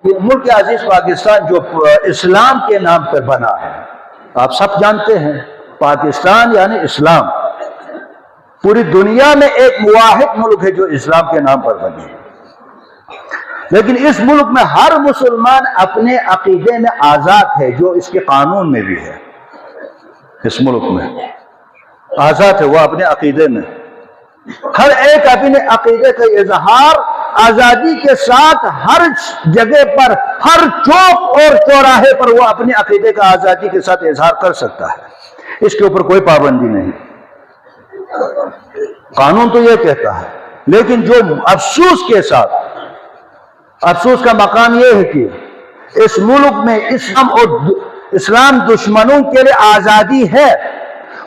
یہ ملک عزیز پاکستان جو اسلام کے نام پر بنا ہے، آپ سب جانتے ہیں پاکستان یعنی اسلام، پوری دنیا میں ایک واحد ملک ہے جو اسلام کے نام پر بنی ہے، لیکن اس ملک میں ہر مسلمان اپنے عقیدے میں آزاد ہے، جو اس کے قانون میں بھی ہے۔ اس ملک میں آزاد ہے وہ اپنے عقیدے میں، ہر ایک اپنے عقیدے کا اظہار آزادی کے ساتھ ہر جگہ پر، ہر چوک اور چوراہے پر وہ اپنے عقیدے کا آزادی کے ساتھ اظہار کر سکتا ہے، اس کے اوپر کوئی پابندی نہیں، قانون تو یہ کہتا ہے۔ لیکن جو افسوس کے ساتھ، افسوس کا مقام یہ ہے کہ اس ملک میں اسلام دشمنوں کے لیے آزادی ہے،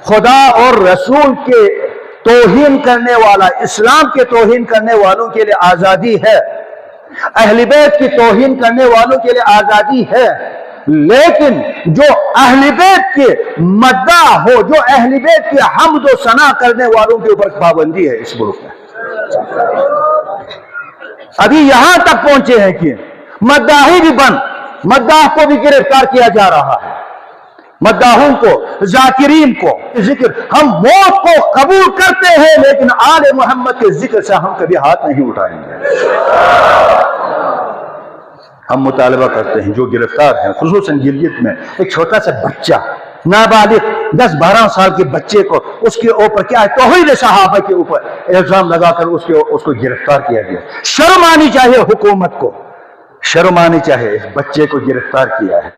خدا اور رسول کے توہین کرنے والا، اسلام کے توہین کرنے والوں کے لیے آزادی ہے، اہل بیت کی توہین کرنے والوں کے لیے آزادی ہے، لیکن جو اہل بیت کے مداح ہو، جو اہل بیت کی حمد و ثنا کرنے والوں کے اوپر پابندی ہے اس ملک میں۔ ابھی یہاں تک پہنچے ہیں کہ مداحی بھی بند، مداح کو بھی گرفتار کیا جا رہا ہے، مداحوں کو، ذاکرین کو ذکر، ہم موت کو قبول کرتے ہیں لیکن آل محمد کے ذکر سے ہم کبھی ہاتھ نہیں اٹھائیں گے۔ ہم مطالبہ کرتے ہیں جو گرفتار ہیں، خصوصاً گلگت میں ایک چھوٹا سا بچہ، نابالغ 10-12 سال کے بچے کو، اس کے اوپر کیا ہے، توہین صحابہ کے اوپر الزام لگا کر اس کو گرفتار کیا گیا۔ شرم آنی چاہیے حکومت کو، شرم آنی چاہیے، اس بچے کو گرفتار کیا ہے۔